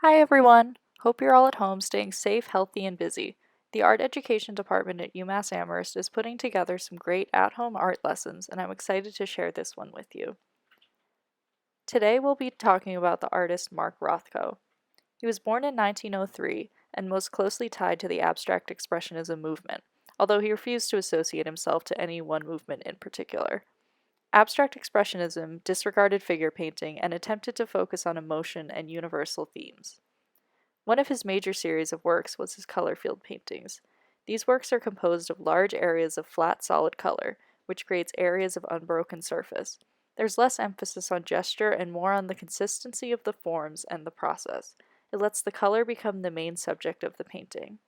Hi everyone! Hope you're all at home staying safe, healthy, and busy. The Art Education Department at UMass Amherst is putting together some great at-home art lessons, and I'm excited to share this one with you. Today we'll be talking about the artist Mark Rothko. He was born in 1903 and most closely tied to the abstract expressionism movement, although he refused to associate himself to any one movement in particular. Abstract expressionism disregarded figure painting and attempted to focus on emotion and universal themes. One of his major series of works was his color field paintings. These works are composed of large areas of flat solid color, which creates areas of unbroken surface. There's less emphasis on gesture and more on the consistency of the forms and the process. It lets the color become the main subject of the painting.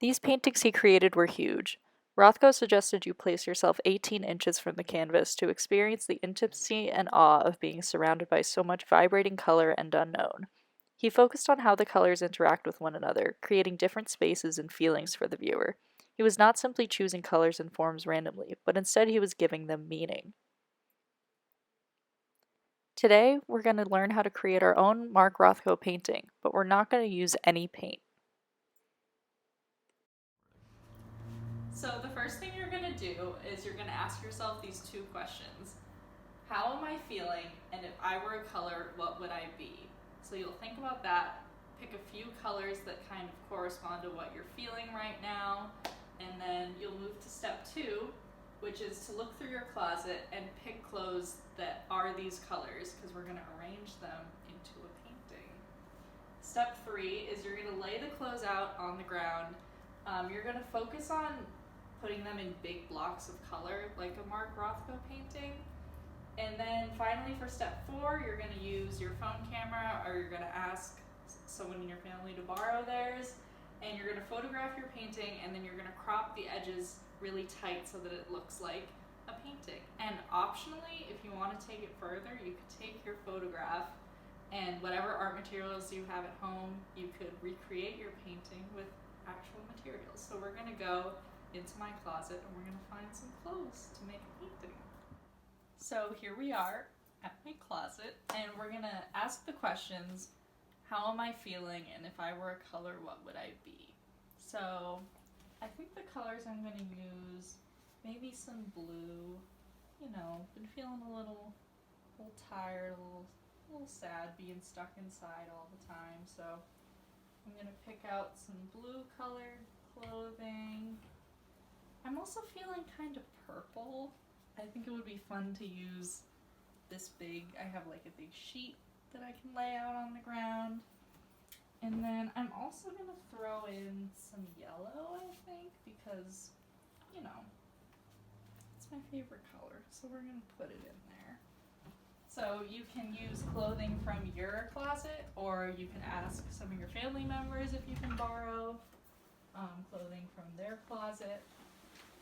These paintings he created were huge. Rothko suggested you place yourself 18 inches from the canvas to experience the intimacy and awe of being surrounded by so much vibrating color and unknown. He focused on how the colors interact with one another, creating different spaces and feelings for the viewer. He was not simply choosing colors and forms randomly, but instead he was giving them meaning. Today, we're going to learn how to create our own Mark Rothko painting, but we're not going to use any paint. So the first thing you're going to do is you're going to ask yourself these two questions. How am I feeling, and if I were a color, what would I be? So you'll think about that, pick a few colors that kind of correspond to what you're feeling right now, and then you'll move to step 2, which is to look through your closet and pick clothes that are these colors, because we're going to arrange them into a painting. Step 3 is you're going to lay the clothes out on the ground. You're going to focus on putting them in big blocks of color, like a Mark Rothko painting. And then finally for step 4, you're going to use your phone camera, or you're going to ask someone in your family to borrow theirs, and you're going to photograph your painting, and then you're going to crop the edges really tight so that it looks like a painting. And optionally, if you want to take it further, you could take your photograph and whatever art materials you have at home, you could recreate your painting with actual materials. So we're going to go into my closet and we're going to find some clothes to make a painting. So here we are at my closet, and we're going to ask the questions, how am I feeling, and if I were a color, what would I be? So I think the colors I'm going to use, maybe some blue. Been feeling a little tired, a little sad being stuck inside all the time, so I'm going to pick out some blue colored clothing. I'm also feeling kind of purple. I think it would be fun to use this I have like a big sheet that I can lay out on the ground. And then I'm also going to throw in some yellow, I think, because, it's my favorite color. So we're going to put it in there. So you can use clothing from your closet, or you can ask some of your family members if you can borrow clothing from their closet.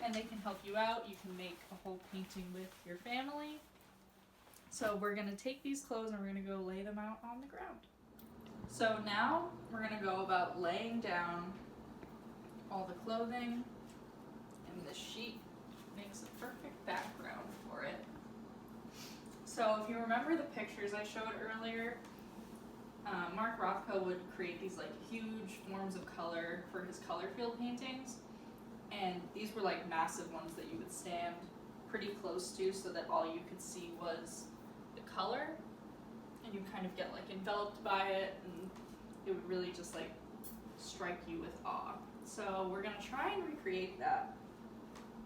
And they can help you out. You can make a whole painting with your family. So we're going to take these clothes and we're going to go lay them out on the ground. So now we're going to go about laying down all the clothing, and this sheet makes a perfect background for it. So if you remember the pictures I showed earlier, Mark Rothko would create these like huge forms of color for his color field paintings. And these were like massive ones that you would stand pretty close to so that all you could see was the color, and you kind of get like enveloped by it, and it would really just like strike you with awe. So we're going to try and recreate that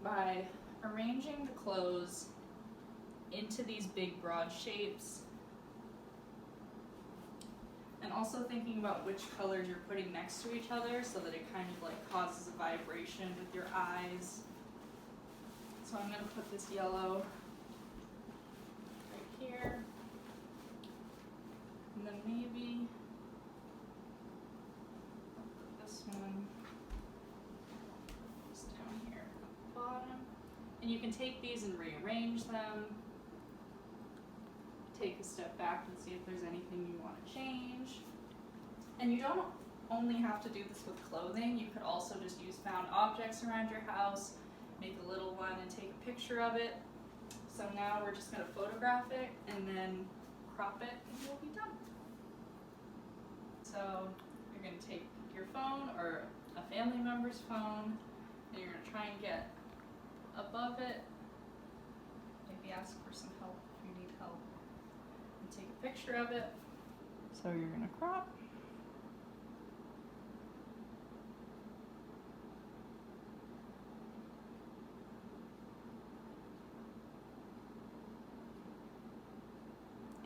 by arranging the clothes into these big broad shapes, and also thinking about which colors you're putting next to each other so that it kind of like causes a vibration with your eyes. So I'm going to put this yellow right here, and then maybe I'll put this one just down here at the bottom. And you can take these and rearrange them. Take a step back and see if there's anything you want to change. And you don't only have to do this with clothing. You could also just use found objects around your house, make a little one and take a picture of it. So now we're just going to photograph it and then crop it and we'll be done. So So you're going to take your phone or a family member's phone, and you're going to try and get above it. Maybe ask for some help if you need help. And take a picture of it. So you're going to crop.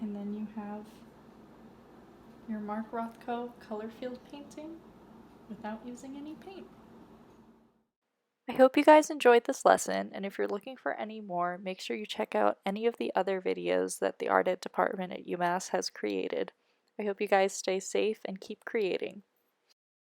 And then you have your Mark Rothko color field painting without using any paint. I hope you guys enjoyed this lesson, and if you're looking for any more, make sure you check out any of the other videos that the Art Ed department at UMass has created. I hope you guys stay safe and keep creating.